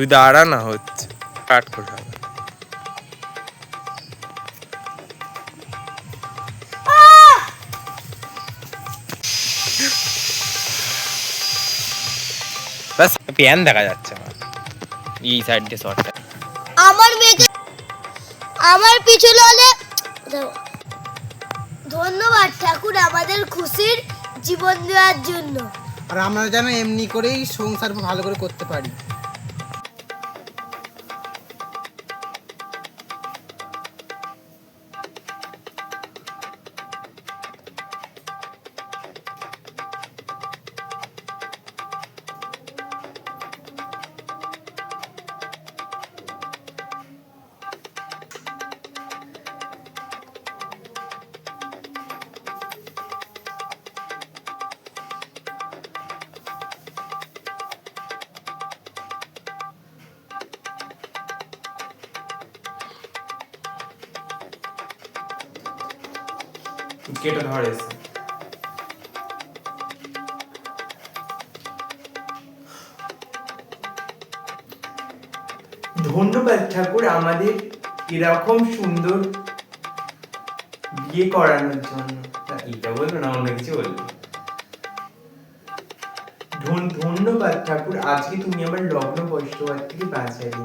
তুই দাঁড়া না, হচ্ছে কাট করে হবে। ব্যাস প্যান দেখা যাচ্ছে আমার এই সাইড দিয়ে শর্টটা। আমার মেয়েকে আমার পিছু হলে ধন্যবাদ ঠাকুর আমাদের খুশির জীবন দেওয়ার জন্য, আর আমরা যেন এমনি করেই সংসার ভালো করে করতে পারি। কেটে ধরেছে। ধন্যবাদ ঠাকুর আমাদের এরকম সুন্দর বিয়ে করানোর জন্য। এটা বলবো না, অন্য কিছু বলবো। ধন্যবাদ ঠাকুর, আজকে তুমি আমার লগ্ন কষ্ট থেকে বাঁচালে।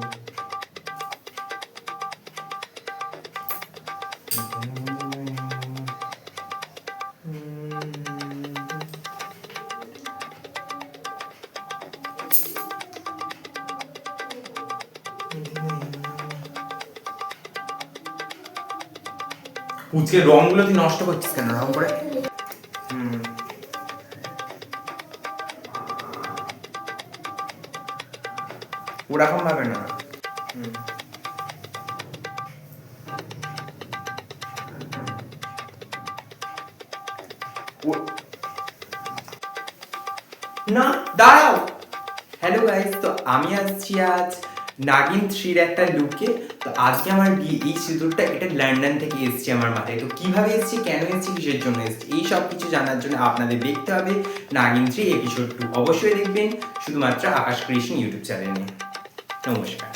উচকে রংগুলো তুই নষ্ট করছিস কেন? রং করে ওরকম ভাবে না। না দাঁড়াও। হ্যালো গাইস, তো আমি আসছি আজ নাগিন 3-র একটা লুকে। তো আজকে আমার এই সিঁদুরটা এটা লন্ডন থেকে এসেছে আমার মাথায়। তো কিভাবে এসেছি, কেন এসেছি, কিসের জন্য এসেছি, এই সব কিছু জানার জন্য আপনাদের দেখতে হবে নাগিন 3 এপিসোড 2। অবশ্যই দেখবেন শুধুমাত্র আকাশ ক্রিয়েশন ইউটিউব চ্যানেলে। নমস্কার।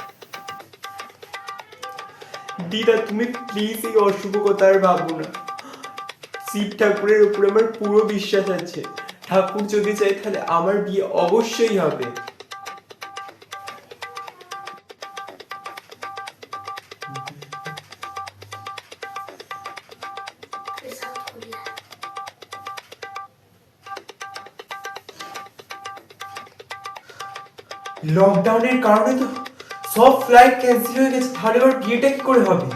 দিদা তুমি প্লিজ এই অশুভ কথা আর ভাবো না। শিব ঠাকুরের উপরে আমার পুরো বিশ্বাস আছে। ঠাকুর যদি চাই তাহলে আমার বিয়ে অবশ্যই হবে। লকডাউনের কারণে তো সব ফ্লাইট ক্যান্সেল হয়ে গেছে, তাহলে ওর বিয়েটা কি করে হবে?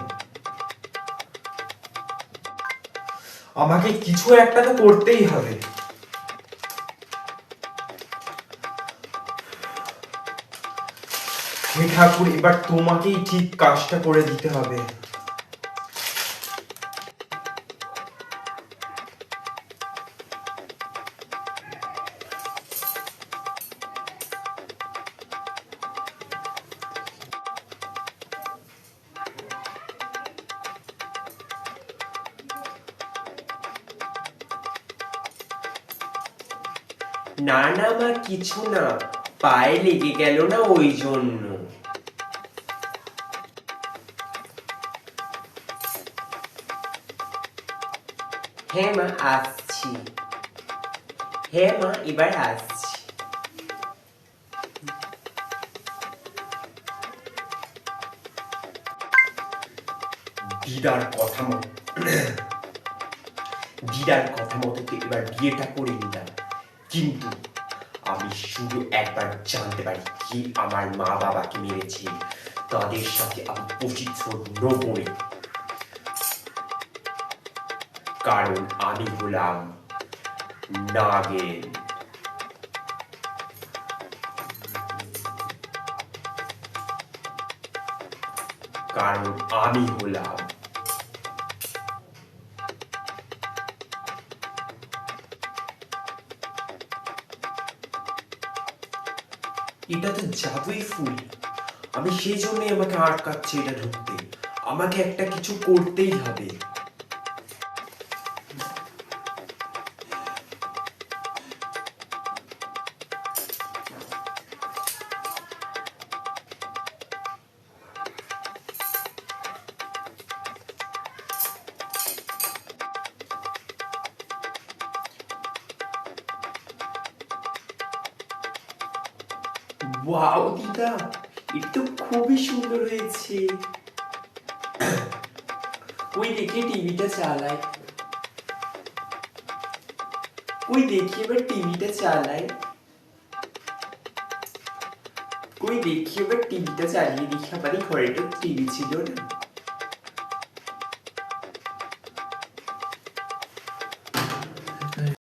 আমাকে কিছু একটা তো করতেই হবে। হে ঠাকুর, এবার তোমাকেই ঠিক কাজটা করে দিতে হবে। না না মা, কিছু না, পায়ে লেগে গেল না ওই জন্য। হ্যাঁ মা আসছি, হ্যাঁ মা এবার আসছি। দিদার কথা মতো এবার বিয়েটা করে নিলাম, কিন্তু আমি শুধু একবার জানতে পারি কি আমার মা বাবাকে মেরেছে, তাদের সাথে আমি প্রতিশোধ নেবই, কারণ আমি হলাম নাগিন। কারণ আমি হলাম এটা তো জাদুই ফুল। আমি সেই জন্যই আমাকে আটকাচ্ছে এটা ঢুকতে। আমাকে একটা কিছু করতেই হবে। ওয়াও দিদা, এটা তো খুবই সুন্দর হয়েছে। কই দেখি টিভিটা চালাই, কই দেখি এবার টিভিটা চালাই, কই দেখি এবার টিভিটা চালিয়ে দেখি। আমার এই ঘরে তো টিভি ছিল না।